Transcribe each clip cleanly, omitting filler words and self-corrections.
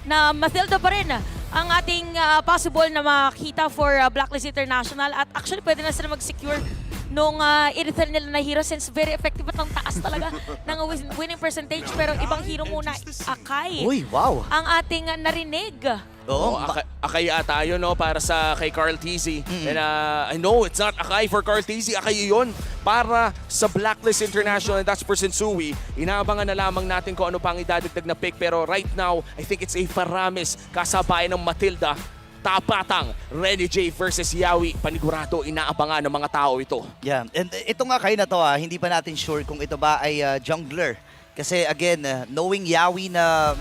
na Mathilda pa rin ang ating possible na makita for Blacklist International. At actually, pwede na sila mag-secure nung Irithel nila na hero since very effective at ang taas talaga ng winning percentage. Pero ibang hero muna, Akai. Uy, wow. Ang ating narinig. Oo, Akai ata yun, no, para kay Carl Tizzy. And I know it's not Akai for Carl Tizzy. Akai yun para sa Blacklist International, and that's for Sensui. Inaabangan na lamang natin kung ano pang idadagdag na pick. Pero right now, I think it's a Faramis kasabayan ng Mathilda. Tapatang Renny J versus Yawi. Panigurado, inaabangan ng mga tao ito. yeah. And ito nga kayo na to, hindi pa natin sure kung ito ba ay jungler. Kasi again, knowing Yawi na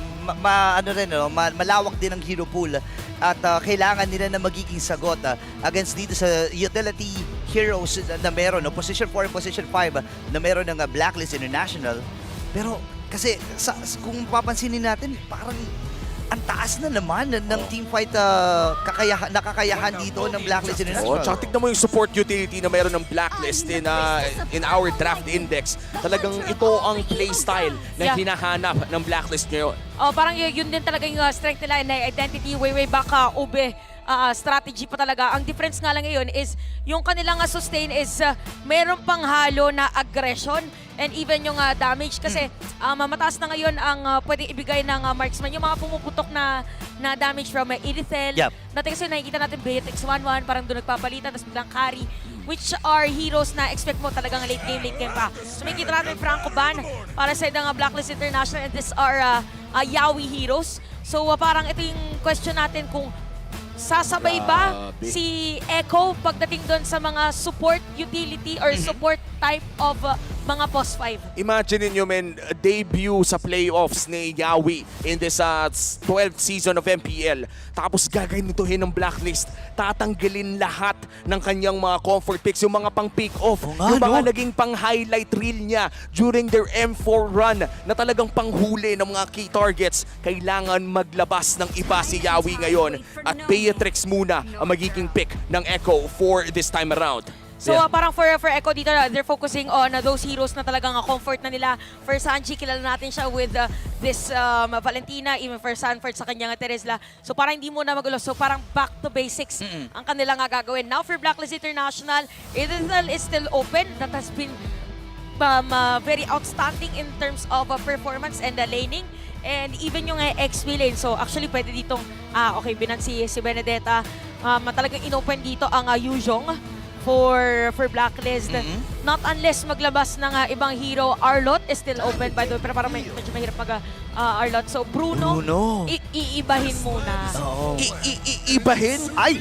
malawak din ang hero pool at kailangan nila na magiging sagot against dito sa utility heroes na meron, no? Position 4 and Position 5 na meron ng Blacklist International. Pero kasi kung papansinin natin, parang ang taas na naman ng teamfight nakakayahan dito ng Blacklist International. Tsaka tignan mo yung support utility na meron ng Blacklist in our draft index. Talagang ito ang playstyle na hinahanap ng Blacklist ngayon. Parang yun din talaga yung strength nila na identity way back ube. Strategy pa talaga. Ang difference nga lang ngayon is yung kanilang sustain is meron pang halo na aggression and even yung damage kasi mataas na ngayon ang pwedeng ibigay ng marksman. Yung mga pumuputok na damage from Irithel. Yep. Natin kasi nakikita natin Beatrix 1-1, parang doon nagpapalitan, tapos biglang carry, which are heroes na expect mo talagang late game pa. So may kita natin Franco Ban para sa ng Blacklist International, and these are Yawi heroes. So parang ito yung question natin kung sasabay ba si Echo pagdating doon sa mga support utility or support type of mga post 5? Imagine niyo, men, debut sa playoffs ni Yawi in this 12th season of MPL. Tapos gaganutuhin ng Blacklist. Tatanggalin lahat ng kanyang mga comfort picks, yung mga pang pick off, yung mga naging pang highlight reel niya during their M4 run na talagang panghuli ng mga key targets. Kailangan maglabas ng iba si Yawi ngayon at Beatrix muna ang magiging pick ng Echo for this time around. So parang for Echo dito, they're focusing on those heroes na talagang comfort na nila. For Sanji, kilala natin siya with this Valentina, even for Sanford sa kanyang Teresla. So parang hindi muna magulo. So parang back to basics ang kanilang gagawin. Now for Blacklist International, Irithel is still open. That has been very outstanding in terms of performance and laning. And even yung XP lane. So actually pwede ditong, okay, binan si Benedetta. Talagang inopen dito ang Yuzhong for Blacklist. Not unless maglabas ng ibang hero. Arlot is still open by the way, pero parang medyo mahirap mag Arlot. So Bruno. Iibahin muna. Iibahin? Ay,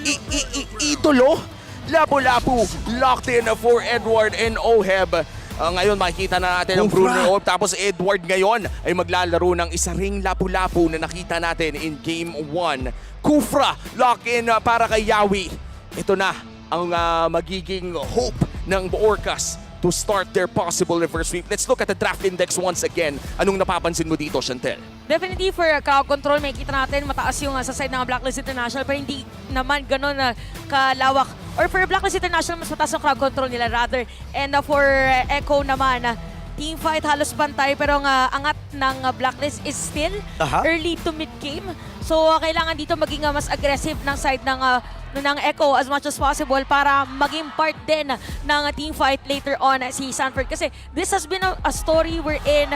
idolo? Lapu-lapu, locked in for Edward and Oheb. Ngayon makikita na natin ang Bruno. Tapos Edward ngayon ay maglalaro ng isa ring lapu-lapu na nakita natin in Game 1. Kufra, lock-in para kay Yawi. Ito na ang magiging hope ng Orcas to start their possible reverse sweep. Let's look at the draft index once again. Anong napapansin mo dito, Chantel? Definitely for crowd control, may kita natin mataas yung sa side ng Blacklist International, pero hindi naman ganun kalawak. Or for Blacklist International, mas mataas yung crowd control nila rather. And for Echo naman, team fight halos pantay, pero ang angat ng Blacklist is still early to mid game. So kailangan dito maging mas aggressive ng side ng Echo as much as possible para maging part din ng team fight later on si Sanford. Kasi this has been a story wherein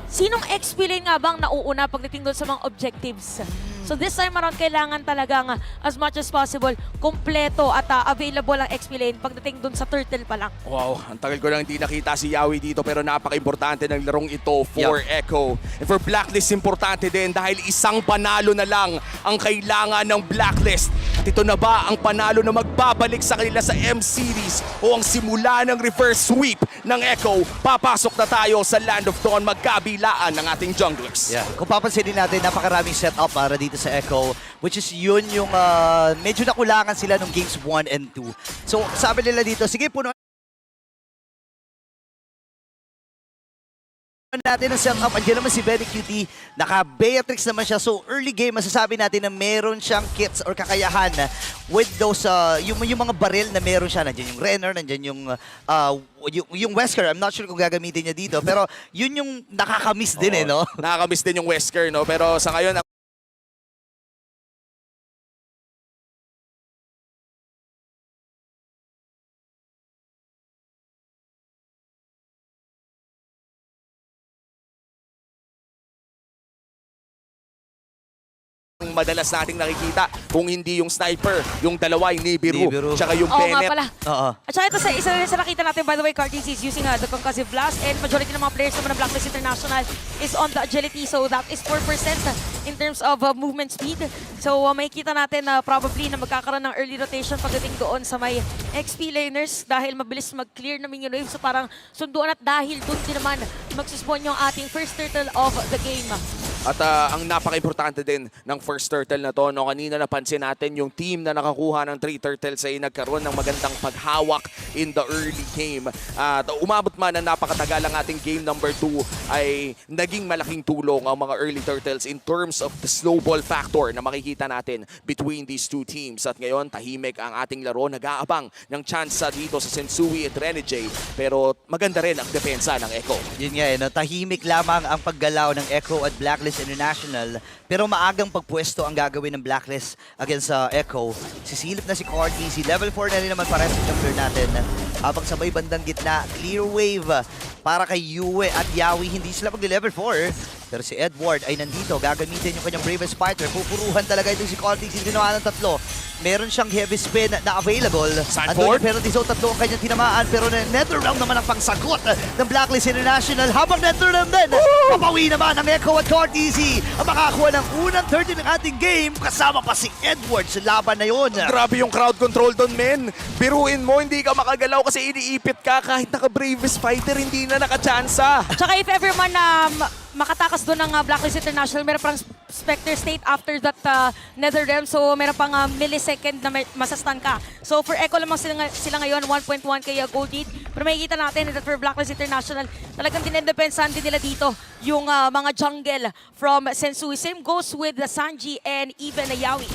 sinong XP lane nga bang nauuna pagdating doon sa mga objectives? So this time around, kailangan talagang as much as possible, kompleto at available ang XP lane pagdating dun sa turtle pa lang. Wow, ang tagal ko lang hindi nakita si Yawi dito pero napaka-importante ng larong ito for Echo. And for Blacklist, importante din dahil isang panalo na lang ang kailangan ng Blacklist. At ito na ba ang panalo na magbabalik sa kanila sa M-Series o ang simula ng reverse sweep ng Echo? Papasok na tayo sa Land of Dawn, magkabilaan ng ating junglers. Kung papansinin natin, napakaraming setup para dito sa Echo, which is yun yung medyo nakulangan sila nung games 1 and 2. So sabi nila dito, sige puno natin ang setup. Andiyan naman si Benny QT, naka-Beatrix naman siya. So early game, masasabi natin na meron siyang kits or kakayahan with those, yung mga baril na meron siya. Nandiyan yung Renner, nandiyan yung Wesker. I'm not sure kung gagamitin niya dito. Pero yun yung nakakamiss din no? Nakakamiss din yung Wesker, no? Pero sa ngayon, madalas nating nakikita. Kung hindi yung sniper, yung dalawa, yung Nibiru, Nibiru. tsaka yung Oo nga Bennett. pala. Oo. At saka ito sa isa rin sa nakita natin, by the way, Cardiz is using the concussive blast and majority ng mga players naman ng Blacklist International is on the agility. So that is 4% in terms of movement speed. So makikita natin na probably na magkakaroon ng early rotation pagdating doon sa may XP laners dahil mabilis mag-clear ng minion wave. So parang sunduan at dahil doon din naman magsispawn yung ating first turtle of the game. At ang napaka-importante din ng first turtle na to, no, kanina napansin natin yung team na nakakuha ng 3 turtles ay nagkaroon ng magandang paghawak in the early game. At umabot man ang napakatagal ang ating game number 2 ay naging malaking tulong ang mga early turtles in terms of the snowball factor na makikita natin between these two teams. At ngayon, tahimik ang ating laro, nag-aabang ng chance dito sa Sensui at Renegade. Pero maganda rin ang depensa ng Echo. Yun nga no? Tahimik lamang ang paggalaw ng Echo at Blacklist International. Pero maagang pagpwesto ang gagawin ng Blacklist against Echo. Sisilip na si Corky, si level 4 na rin naman para sa jungler natin. Habang sabay bandang gitna, clear wave para kay Yue at Yawi. Hindi sila mag-level 4. Pero si Edward ay nandito, gagamitin yung kanyang Bravest Fighter. Pupuruhan talaga ito si Corty, ginawa ng 3. Meron siyang heavy spin na available. Sanford? Pero Tizo 3 ang kanyang tinamaan. Pero Netherrealm naman ang pangsagot ng Blacklist International. Habang Netherrealm din, papawi naman ang Echo at Cortezy. Ang makakuha ng unang 30 ng ating game. Kasama pa si Edward sa laban na yun. Grabe yung crowd control doon, men. Biruin mo, hindi ka makagalaw kasi iniipit ka. Kahit naka-Bravest Fighter, hindi na nakachansa. Tsaka if ever man na makatakas doon ng Blacklist International, meron pang Spectre State after that Netherrealm. So meron pang millisecond na masastan ka. So for Echo lamang sila ngayon, 1.1k gold lead. Pero makikita natin that for Blacklist International, talagang dinedepensahan din nila dito yung mga jungle from Sensui. Same goes with the Sanji and even Yawi.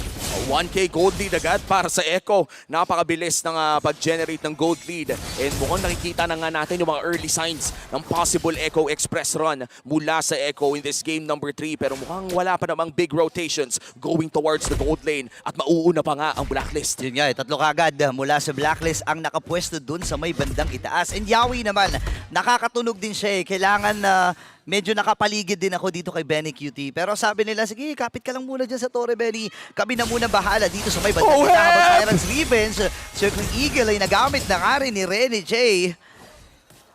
1K gold lead agad para sa Echo. Napakabilis ng pag-generate ng gold lead. And mukhang nakikita na nga natin yung mga early signs ng possible Echo Express run mula sa Echo in this game number 3. Pero mukhang wala pa namang big rotations going towards the gold lane. At mauuna pa nga ang Blacklist. Yun nga, 3 kagad mula sa Blacklist ang nakapwesto dun sa may bandang itaas. And Yawi naman, nakakatunog din siya eh. Kailangan na medyo nakapaligid din ako dito kay Benny QT. Pero sabi nila, sige, kapit ka lang muna dyan sa Torre Benny. Kami na muna bahala dito sa may bandang Oh, itaas. hey! Tyrant's Revenge, Circling Eagle ay nagamit na nga rin ni Rene J.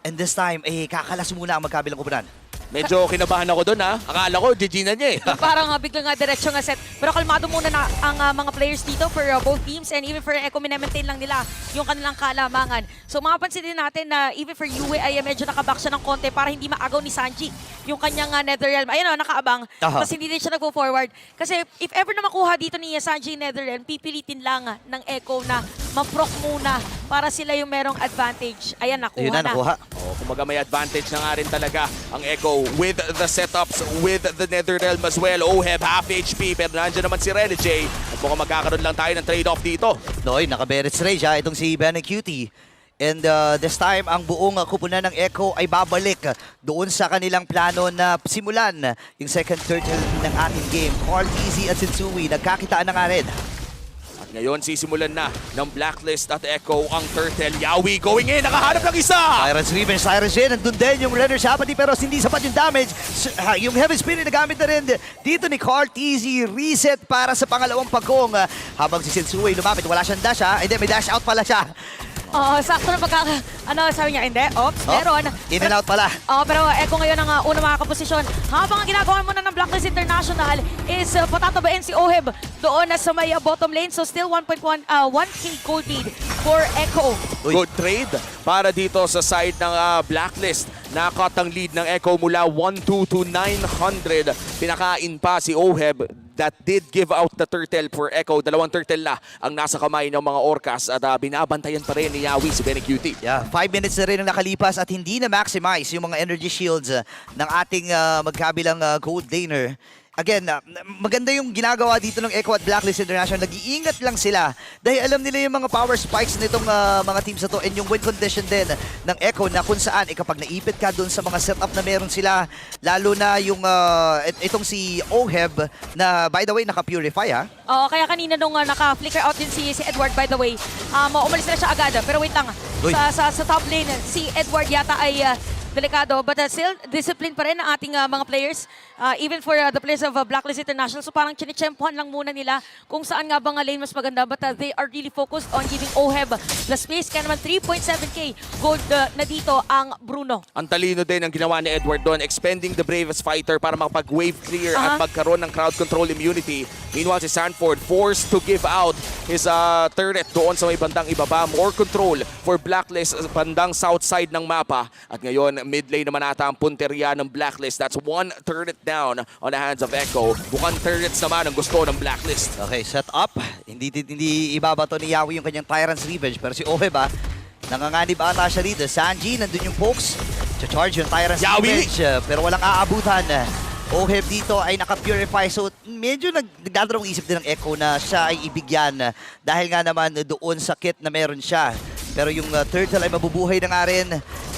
And this time, kakalas muna ang magkabilang kupunan. Medyo kinabahan ako doon, ha. Akala ko, GG na niya eh. Parang biglang diretso nga set. Pero kalmado muna na ang mga players dito for both teams and even for Echo, minamaintain lang nila yung kanilang kalamangan. So mapapansin din natin na even for Yue ay medyo nakaback siya ng konti para hindi maagaw ni Sanji yung kanyang Netherrealm. Ayun o, nakaabang. Tapos hindi din siya nagpo-forward. Kasi if ever na makuha dito ni Sanji Netherrealm, pipilitin lang ng Echo na ma-proc muna para sila yung merong advantage. Ayan, nakuha Ayun na, nakuha. Oh, kumbaga may advantage na nga rin talaga ang Echo with the setups, with the Netherrealm as well. Oheb, half HP, pero nandiyan naman si Rene J. At mukhang magkakaroon lang tayo ng trade-off dito. Noy, naka-Berets Rage itong si Benny QT. And this time, ang buong kupunan ng Echo ay babalik doon sa kanilang plano na simulan yung second turtle ng ating game. Cortezy at Sensui, nagkakitaan na nga rin. Ngayon, sisimulan na ng Blacklist at Echo ang Turtle. Yawi going in, nakahanap ng isa! Tyrant's Revenge, Cyrus Jin, nandun din yung Renner Shapati pero hindi sapat yung damage. Yung Heavy Spin na nagamit na rin dito ni Cortezy. Reset para sa pangalawang pagkong. Habang si Sensui lumapit, wala siyang dash ha. Hindi, may dash out pala siya. Sakto na sabi niya, hindi, oops, meron. In and out pala. Pero Echo ngayon ang unang makakaposisyon. Habang ang ginagawa muna ng Blacklist International is patatabain si Oheb doon sa may bottom lane. So still 1k gold lead for Echo. Good trade para dito sa side ng Blacklist. Nakat ang lead ng Echo mula 1-2 to 900. Pinakain pa si Oheb. That did give out the turtle for Echo. 2 turtle na ang nasa kamay ng mga Orcas at binabantayan pa rin ni Yawi si Benny QT. Yeah, 5 minutes na rin ang nakalipas at hindi na maximize yung mga energy shields ng ating magkabilang gold laner. Again, maganda yung ginagawa dito ng Echo at Blacklist International. Nag-iingat lang sila dahil alam nila yung mga power spikes nitong mga teams na to and yung win condition din ng Echo na kung saan kapag naipit ka dun sa mga setup na meron sila, lalo na yung itong si Oheb na by the way naka-purify ha. Oo, kaya kanina nung naka-flicker out din si Edward, by the way, umalis na siya agad. Pero wait lang, sa top lane, si Edward yata ay delikado. But still, discipline pa rin ang ating mga players. Even for the players of Blacklist International. So parang chinichampuhan lang muna nila kung saan nga bang lane mas maganda. But they are really focused on giving OHEB the space. Kaya naman 3.7k gold na dito ang Bruno. Ang talino din ang ginawa ni Edward doon, expending the bravest fighter para makapag-wave clear at magkaroon ng crowd control immunity. Meanwhile, si Sanford forced to give out his turret doon sa may bandang ibaba. More control for Blacklist sa bandang south side ng mapa. At ngayon, mid lane naman ata ang punteriya ng Blacklist. That's one turret down on the hands of Echo. Bukang turrets naman ang gusto ng Blacklist. Okay, set up. Hindi ibabato ni Yawi yung kanyang Tyrant's Revenge. Pero si Oheb nanganganib ata siya rito. Sanji, nandun yung pokes. Charge yung Tyrant's Yawi! Revenge. Pero walang aabutan. Oheb dito ay naka-purify. So medyo nagdadalawang isip din ng Echo na siya ay ibigyan. Dahil nga naman doon sa kit na meron siya. Pero yung turtle ay mabubuhay na nga rin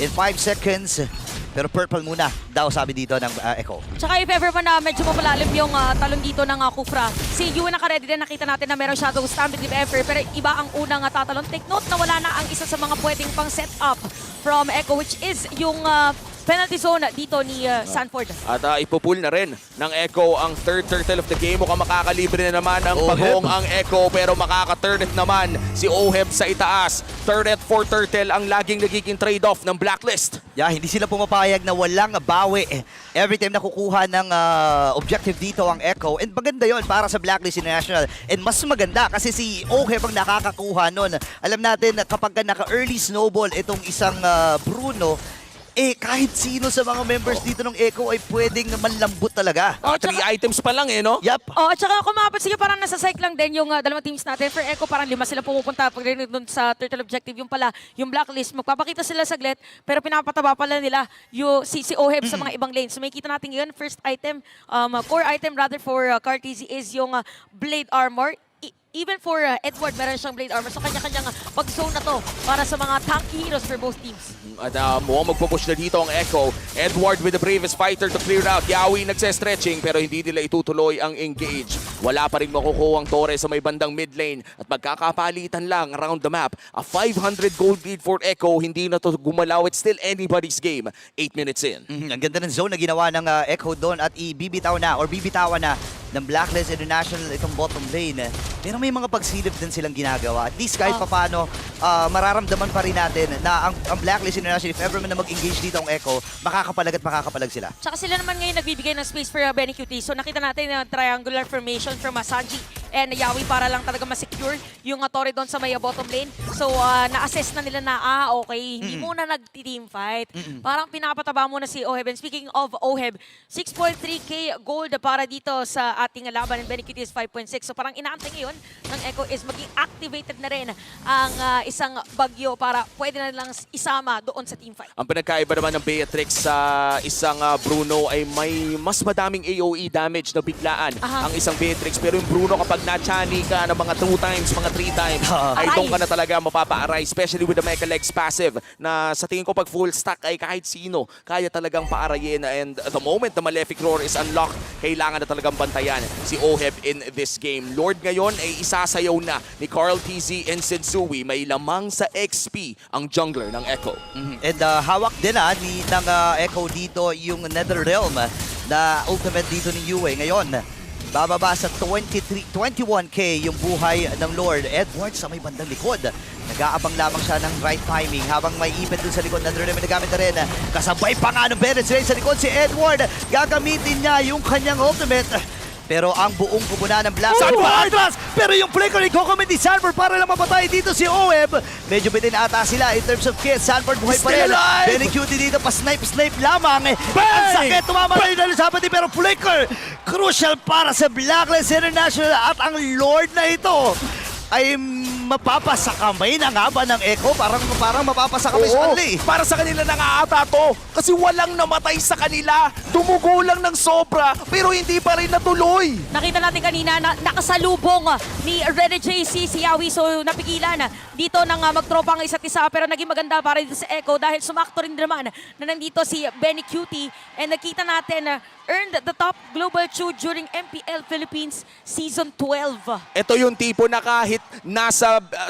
in 5 seconds. Pero purple muna daw sabi dito ng Echo. Tsaka if ever man na medyo mapalalim yung talon dito ng Kufra, si Yue naka-ready din. Nakita natin na meron Shadow Stampede if ever. Pero iba ang unang tatalon. Take note na wala na ang isa sa mga pwedeng pang set up from Echo, which is yung penalty zone dito ni Sanford. At ipupull na rin ng Echo ang third turtle of the game. Mukhang makakalibre na naman ang pagong ang Echo, pero makaka-turret naman si Oheb sa itaas. Turret for turtle ang laging nagiging trade-off ng Blacklist. Yeah, hindi sila pumapayag na walang bawi every time nakukuha ng objective dito ang Echo. And maganda yon para sa Blacklist International. And mas maganda kasi si Oheb ang nakakakuha nun. Alam natin na kapag naka-early snowball itong isang Bruno, kahit sino sa mga members dito ng Echo ay pwedeng manlambot talaga. 3 items pa lang no? Yup. At saka kung mapapansin nyo, parang nasa psych lang din yung dalawang teams natin. For Echo, parang 5 sila pumupunta pag dun sa turtle objective. Yung pala, yung Blacklist, magpapakita sila saglit, pero pinapataba pala nila yung si Oheb sa mga ibang lanes. So may kita natin yun. First item, core item rather for Cartezy is yung Blade Armor. Even for Edward, meron siyang Blade Armor. So kanya-kanyang pag-zone na to para sa mga tanky heroes for both teams. At mukhang magpupush na dito ang Echo. Edward with the bravest fighter to clear out. Yawi nagse-stretching pero hindi nila itutuloy ang engage. Wala pa rin makukuha ang Torres sa may bandang mid lane. At magkakapalitan lang around the map. A 500 gold lead for Echo. Hindi na to gumalaw. It's still anybody's game. 8 minutes in. Ang ganda ng zone na ginawa ng Echo doon at bibitawan na ng Blacklist International itong bottom lane. Pero may mga pagsilip din silang ginagawa. At least kahit papano, mararamdaman pa rin natin na ang Blacklist International, if ever man na mag-engage dito ang Echo, makakapalag sila. Tsaka sila naman ngayon nagbibigay ng space for Benny QT. So nakita natin yung triangular formation from Sanji and Yawi para lang talaga ma-secure yung torre doon sa may bottom lane. So na-assess na nila na, okay, hindi muna nag-team fight. Parang pinapataba muna si Oheb. And speaking of Oheb, 6.3k gold para dito sa ating laban, and Benny QT is 5.6. So parang inaantay ngayon ng Echo is maging activated na rin ang isang bagyo para pwede na lang isama doon sa team fight. Ang pinagkaiba naman ng Beatrix sa isang Bruno ay may mas madaming AoE damage na biglaan ang isang Beatrix. Pero yung Bruno kapag na-chani ka ng mga 2 times, mga 3 times, ay doon ka na talaga mapapa-aray. Especially with the Mecha Legs passive na sa tingin ko pag full stack ay kahit sino kaya talagang paarayin. And the moment the Malefic Roar is unlocked, kailangan na talagang bantayan si Oheb in this game. Lord ngayon ay isasayaw na ni Carl TZ and Sensui. May lamang sa XP ang jungler ng Echo. And hawak din ng Echo dito yung Netherrealm na ultimate dito ni Yue. Ngayon, bababa sa 21k yung buhay ng Lord. Edward sa may bandang likod. Nag-aabang lamang siya ng right timing habang may ipit dun sa likod. Netherrealm na nagamit na rin. Kasabay pa nga ng Bennett's Rain sa likod si Edward. Gagamitin niya yung kanyang ultimate. Pero ang buong kubunan ng Black atras! Pero yung flicker ni Kokomet ni Sanford para lang mapatay dito si Oheb. Medyo bitin ata sila in terms of kills. Sanford buhay pa rin. Very cutie dito, pa-snipe lamang. Ang sakit, tumama na yung sa pati pero flicker. Crucial para sa Blacklist International at ang Lord na ito ay mapapasakamay na nga ba ng Echo? Parang mapapasakamay sa kanila eh. Para sa kanila nangaata to. Kasi walang namatay sa kanila. Dumugo lang ng sobra, pero hindi pa rin natuloy. Nakita natin kanina na nakasalubong ni Rene JC si Yawi. So napigilan dito nang magtropa ang isa't isa. Pero naging maganda para dito sa Echo dahil sumakto rin naman na nandito si Benny QT. And nakita natin earned the top global 2 during MPL Philippines Season 12. Ito yung tipo na kahit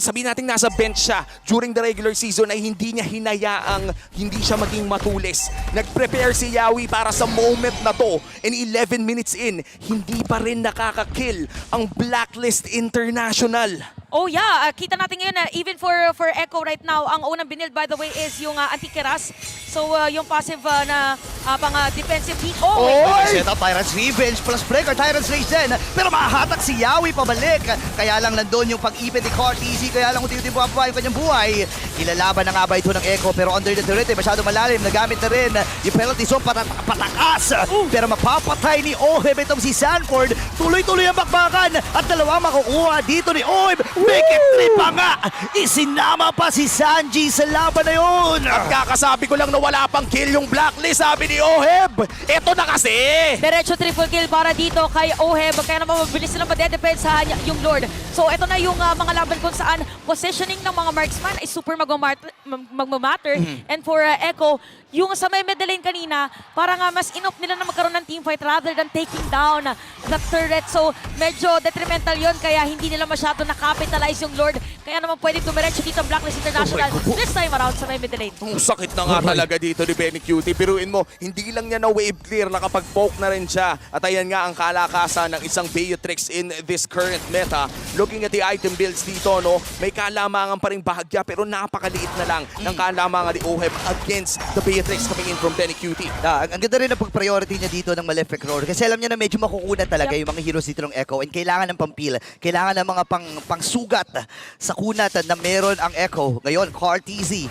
sabihin natin nasa bench siya during the regular season ay hindi niya hinayaang hindi siya maging matulis. Nag-prepare si Yawi para sa moment na to. And 11 minutes in, hindi pa rin nakaka-kill ang Blacklist International. Oh yeah, kita natin ngayon na even for Echo right now, ang unang binild by the way is yung anti-keras. So yung passive na pang defensive heat. Oh, wait. Oy! Set up Tyrant's Revenge plus Breaker, Tyrant's Rage din. Pero mahahatak si Yawi pabalik. Kaya lang nandun yung pag-ipit ni Cortezy. Kaya lang unti-unti bumababa yung kanyang buhay. Ilalaban na nga ba ito ng Echo pero under the turret masyado malalim. Nagamit na rin yung penalty zone patakas. Pero mapapatay ni Oheb itong si Sanford. Tuloy-tuloy ang bakbakan. At dalawang makukuha dito ni Oheb. Wicked trip pa nga! Isinama pa si Sanji sa laban na yun! At kakasabi ko lang na wala pang kill yung Blacklist, sabi ni Oheb. Ito na kasi! Diretso triple kill para dito kay Oheb. Kaya naman mabilis silang madedepensahan yung Lord. So ito na yung mga laban kung saan positioning ng mga marksman ay super magmamatter. And for Echo, yung sa may middle lane kanina, parang mas inop nila na magkaroon ng teamfight rather than taking down the turret. So medyo detrimental yon kaya hindi nila masyado nakapitalize yung Lord. Kaya naman pwede dumiretso dito ang Blacklist International this time around sa may middle lane. Ang sakit na nga talaga dito ni Benny Cutie. Piruin mo, hindi lang niya na wave clear, nakapag-poke na rin siya. At ayan nga ang kalakasan ng isang Beatrix in this current meta. Looking at the item builds dito, no, may kalamangan pa rin bahagya pero napakaliit na lang ng kalamangan ni Oheb against the Beatrix coming in from Benny Cutie. Ang ganda rin ang pag-priority niya dito ng Malefic Roar kasi alam niya na medyo makukunan talaga yung mga heroes dito ng Echo and kailangan ng pampil, kailangan ng mga pangsugat sa kunat na meron ang Echo. Ngayon, Cortezy,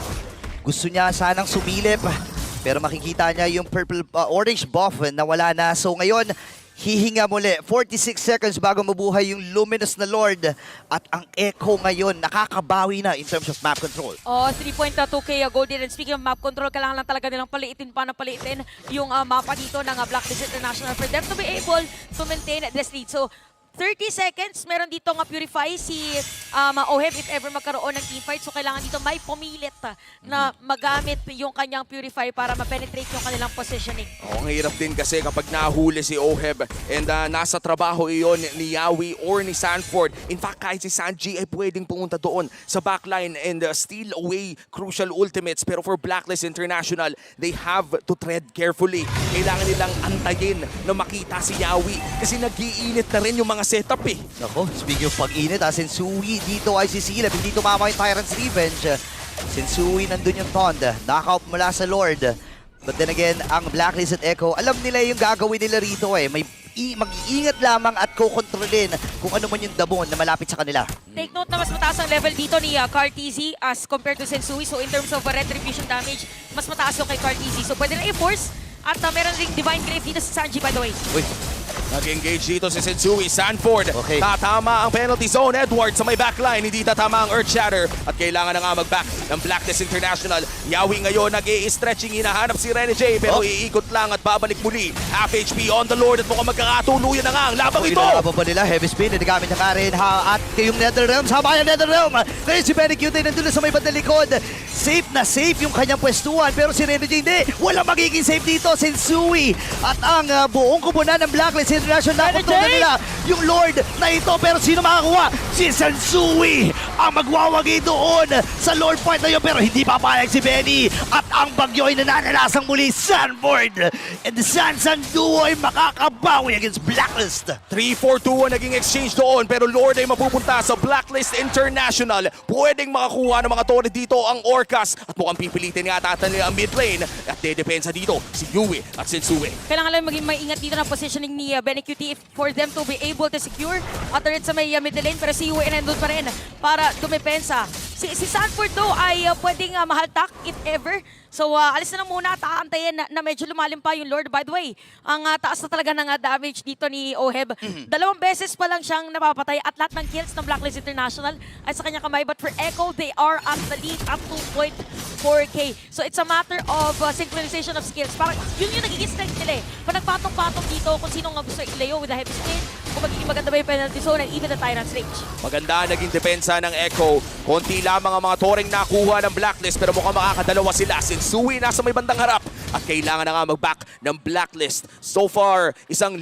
gusto niya sanang sumilip pero makikita niya yung purple orange buff na wala na. So ngayon, hihinga muli. 46 seconds bago mabuhay yung Luminous na Lord. At ang Echo ngayon, nakakabawi na in terms of map control. Oh, 3.2k golden. And speaking of map control, kailangan lang talaga nilang paliitin yung mapa dito ng Blacklist International for them to be able to maintain this lead. So, 30 seconds, meron dito nga Purify si Oheb if ever magkaroon ng teamfight. So kailangan dito may pumilit na magamit yung kanyang Purify para ma-penetrate yung kanilang positioning. Oh, ang hirap din kasi kapag nahuli si Oheb and nasa trabaho iyon ni Yawi or ni Sanford. In fact, kahit si Sanji ay pwedeng pumunta doon sa backline and steal away crucial ultimates. Pero for Blacklist International, they have to tread carefully. Kailangan nilang antayin na makita si Yawi kasi nag-iinit na rin yung mga setup eh. Nako, speaking of pag-init, Sensui dito ay sisilap. Hindi tumama yung Tyrant's Revenge. Sensui nandun yung Tond. Knockout mula sa Lord. But then again, ang Blacklist at Echo, alam nila yung gagawin nila rito eh. Mag-iingat lamang at kukontrolin kung ano man yung damo na malapit sa kanila. Take note na mas mataas ang level dito ni Cortezy as compared to Sensui. So in terms of retribution damage, mas mataas yung kay Cortezy. So pwede na i-force. At meron ring Divine Grave dito si Sanji by the way. Uy, Nag-engage dito si Sensui. Sanford, okay. Tatama ang penalty zone. Edward sa may backline, hindi tatama ang Earth Shatter. At kailangan na nga mag-back ng Blacklist International. Yawi ngayon nag-i-stretching, hinahanap si Rene J. Pero iikot lang at babalik muli. FHP on the Lord at mukhang magkakatuluyan na nga ang labang ito. Inalaban pa nila, heavy spin, nagamit na nga rin at kayong Netherrealms, habayan Netherrealm. Ngayon si Benny Cutie nandun na sa may bandang likod. Safe na safe yung kanyang pwestuhan, pero si Rene J hindi. Walang magiging safe dito, Sensui. At ang buong kubunan ng Blacklist International, nakontrol na nila yung Lord na ito, pero sino makakuha? Si Sensui ang magwawagi doon sa Lord point na yun, pero hindi papayag si Benny. At ang bagyo ay nananalasang muli, Sanford. And the Sansang duo ay makakabawi against Blacklist. 3-4-2 ang naging exchange doon, pero Lord ay mapupunta sa Blacklist International. Pwedeng makakuha ng mga tore dito ang Orcas at mukhang pipilitin nga nila ang mid lane at dedepensa dito si Yui at Sensui. Kailangan lang maging maingat dito na positioning ni Benny Cutie for them to be able to secure at rin sa may middle lane, pero si Yui nandun pa rin para dumepensa. Si Sanford though ay pwedeng mahaltak if ever. So alis na muna at aantayin na medyo lumalim pa yung Lord. By the way, ang taas na talaga ng damage dito ni Oheb. 2 beses pa lang siyang napapatay at lahat ng kills ng Blacklist International ay sa kanya kamay. But for Echo, they are at the lead at 2.4k. So it's a matter of synchronization of skills. Parang yun yung nagiging strength nila eh. Pag nagpatong-patong dito kung sino nga gusto ilayo with a heavy spin, kung magiging maganda ba yung penalty zone and even the Tyrant's Rage. Maganda naging depensa ng Echo. Konti lamang ang mga toreng nakuha ng Blacklist pero mukhang makakadalawa sila. Sensui nasa may bandang harap. at kailangan na nga mag-back ng blacklist. So far, 1,000,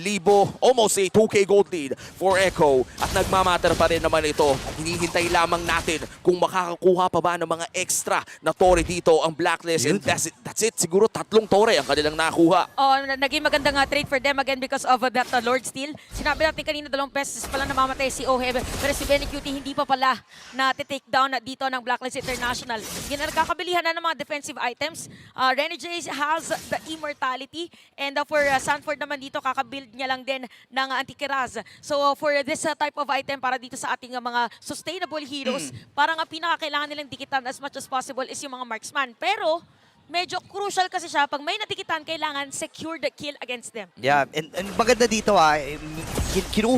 almost a 2K gold lead for Echo at nagmamatter pa rin naman ito. Hinihintay lamang natin kung makakakuha pa ba ng mga extra na tore dito ang blacklist and that's it. Siguro 3 tore ang kanilang nakuha. Oh, naging magandang trade for them again because of that Lord Steel. Sinabi natin kanina 2 pesos pala namamatay si Oheb, pero si Benny Cutie hindi pa pala na-take down dito ng Blacklist International. Yan ang nakakabilihan na ng mga defensive items. Renny J has the immortality and for Sanford naman dito kakabuild niya lang din ng Antikiraz. So for this type of item para dito sa ating mga sustainable heroes, parang ang pinakakailangan nilang dikitan as much as possible is yung mga marksman. Pero medyo crucial kasi siya, pag may natikitan, kailangan secure the kill against them. Yeah, and maganda dito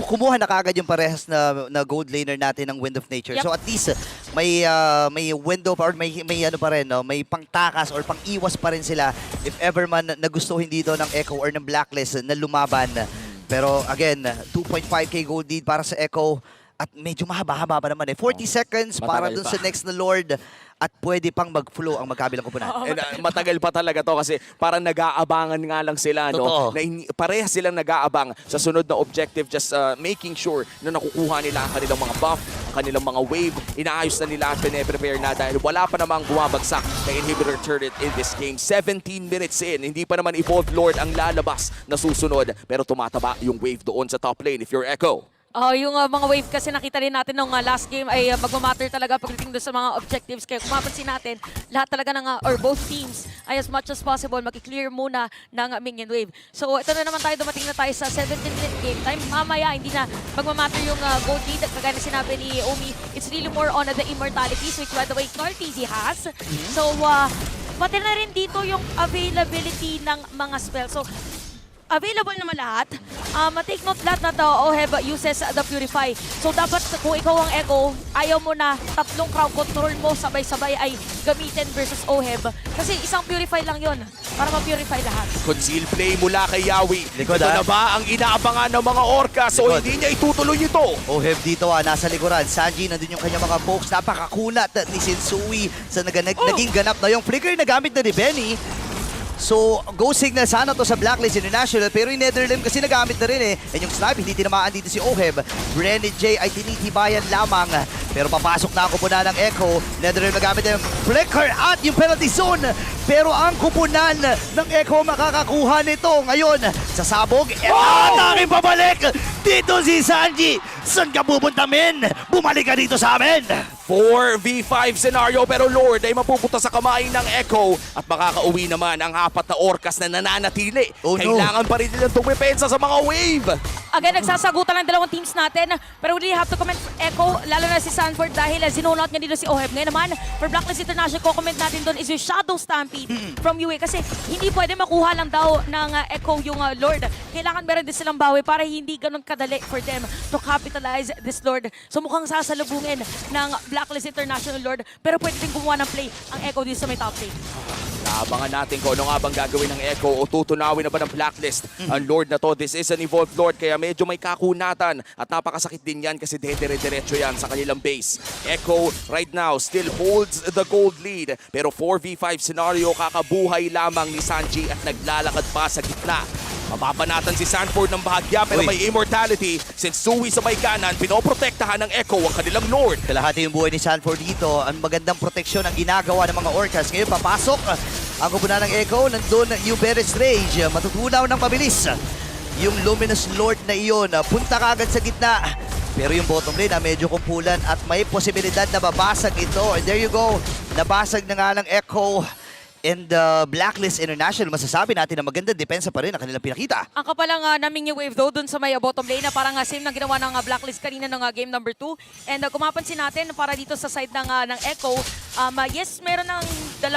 kumuha na kagad yung parehas na gold laner natin ng Wind of Nature. Yep. So at least may window pa or may ano pa rin, no? May pangtakas or pang-iwas pa rin sila if ever man nagustuhin dito ng Echo or ng Blacklist na lumaban. Pero again, 2.5k gold lead para sa Echo at medyo mahaba-haba pa naman 40 seconds para matagal dun pa. sa next na Lord. At pwede pang mag-flow ang magkabilang kupunan. And, matagal pa talaga to kasi parang nag-aabangan nga lang sila. No? Totoo. Na parehas silang nag-aabang sa sunod na objective, just making sure na nakukuha nila ang kanilang mga buff, ang kanilang mga wave. Inaayos na nila at pine-prepare na dahil wala pa namang bumabagsak na inhibitor turret in this game. 17 minutes in, hindi pa naman Evolved Lord ang lalabas na susunod. Pero tumataba yung wave doon sa top lane if you're Echo. Yung mga wave kasi nakita rin natin nung last game ay magmamatter talaga pagdating doon sa mga objectives. Kaya kung mapansin natin, lahat talaga ng, or both teams ay as much as possible makiklear muna ng minion wave. So ito na naman tayo, dumating na tayo sa 17-minute game time. Mamaya, hindi na magmamatter yung gold lead. Kagaya na sinabi ni Omi, it's really more on the immortalities, which by the way, Norteezy has. So, pati na rin dito yung availability ng mga spells. So, available naman lahat. Take note lahat na to, Oheb uses the Purify. So dapat kung ikaw ang Echo, ayaw mo na 3 crowd control mo sabay-sabay ay gamitin versus Oheb. Kasi isang Purify lang yon para ma-purify lahat. Conceal play mula kay Yawi. Likod, Ito na ba ang inaabangan ng mga Orcas o Likod. hindi niya itutuloy ito? Oheb dito nasa likuran. Sanji, nandun yung kanyang mga pokes. Napakakunat ni Shinsui sa naging ganap na yung flicker na gamit na ni Benny. So, go signal sana to sa Blacklist International pero yung Netherlands kasi nagamit na rin And yung snipe, hindi tinamaan dito si Oheb. Brenny J ay tinitibayan lamang. Pero papasok na ang kupunan ng Echo. Netherlands nagamit na yung flicker at yung penalty zone. Pero ang kupunan ng Echo makakakuha nito ngayon. Sasabog. At aking pabalik! Dito si Sanji! Saan ka pupunta, men? Bumalik ka dito sa amin! 4v5 scenario pero Lord ay mapupunta sa kamay ng Echo at makakauwi naman ang 4 na Orcas na nananatili. Oh, no. Kailangan pa rin nilang tumipensa sa mga wave. Again, nagsasagutan ng dalawang teams natin. Pero we really have to comment for Echo, lalo na si Sanford dahil zinulot niya dito si Oheb. Ngayon naman, for Blacklist International, comment natin doon is yung Shadow Stampede from UA. Kasi hindi pwede makuha lang daw ng Echo yung Lord. Kailangan meron din silang bawi para hindi ganun kadali for them to capitalize this Lord. So mukhang sasalubungin ng Blacklist International Lord. Pero pwede din gumawa ng play ang Echo dito sa may top lane. Naabangan natin kung ano nga bang gagawin ng Echo o tutunawin na ba ng Blacklist ang Lord na to. This is an Evolved Lord kaya medyo may kakunatan at napakasakit din yan kasi dire-diretso yan sa kanilang base. Echo right now still holds the gold lead pero 4v5 scenario kakabuhay lamang ni Sanji at naglalakad pa sa gitna. Mapapanatan si Sanford ng bahagya pero Uy. may immortality since Sui sa may kanan pinoprotektahan ng Echo ang kanilang Lord. Kalahati yung buhay ni Sanford dito. Ang magandang proteksyon ang ginagawa ng mga Orcas. Ngayon, papasok ang kupunan ng Echo. Nandun yung Beres Rage. Matutunaw ng mabilis. Yung Luminous Lord na iyon. Punta kagad sa gitna. Pero yung bottom lane medyo kumpulan at may posibilidad na babasag ito. And there you go. Nabasag na nga ng Echo. And Blacklist International, masasabi natin na maganda depensa pa rin ang kanilang pinakita. Ang kapalang naming yung wave though dun sa may bottom lane na parang same na ginawa ng Blacklist kanina ng game number 2. And kung mapansin natin para dito sa side ng Echo, yes, meron ng 2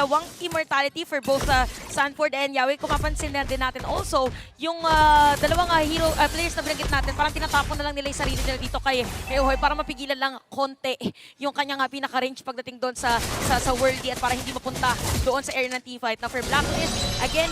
immortality for both Sanford and Yawi. Kung mapansin na din natin also, yung 2 hero players na binanggit natin, parang tinatapon na lang nila yung sarili nila dito kay Oheb para mapigilan lang konti yung kanyang pinaka-range pagdating doon sa Worldy at para hindi mapunta doon sa area ng teamfight. Now for Blacklist, again,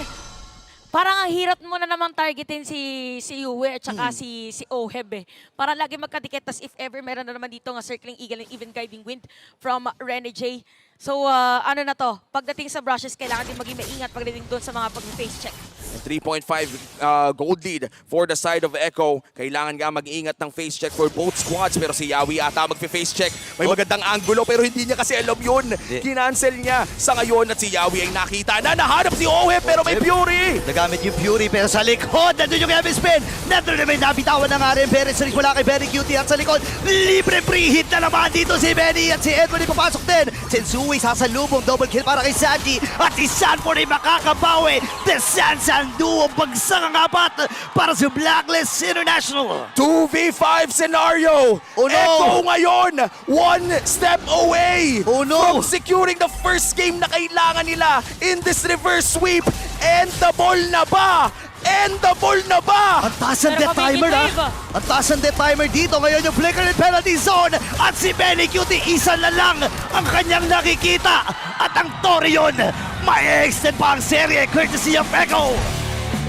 Parang ang hirap mo na namang targetin si Yue at saka si Oheb eh. Para lagi magkadikit. Tas if ever meron na naman dito nga Circling Eagle and even Guiding Wind from Rene J. So ano na to, pagdating sa brushes, kailangan din maging maingat pagdating doon sa mga pag-face check. 3.5 gold lead for the side of Echo. Kailangan nga mag-ingat ng face check for both squads. Pero si Yawi ata mag-face check. May magandang angulo pero hindi niya kasi alam yun. Kinancel niya sa ngayon at si Yawi ay nakita na nahanap si Oheb pero may Fury. Nagamit yung Fury pero sa likod, nandun yung heavy spin. Nandun na may nabitawan na nga rin. Perez rin wala kay Benny Cutie at sa likod, libre free hit na naman dito si Benny at si Edwin papasok din. Sensui sasalubong, double kill para kay Sanji at si Sanford ay makakabawi. The Sansan duo bagsang ang apat para sa Blacklist International. 2v5 scenario. Oh, no. Echo ngayon, one step away Oh, no. from securing the first game na kailangan nila in this reverse sweep. Endable na ba? Endable na ba? Ang taas ng Pero death timer competitive. Ang taas ng death timer dito. Ngayon yung flicker and penalty zone. At si Benny Cutie, isa na lang ang kanyang nakikita. At ang Torion, may extend pa ang serye courtesy of Echo.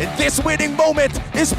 And this winning moment is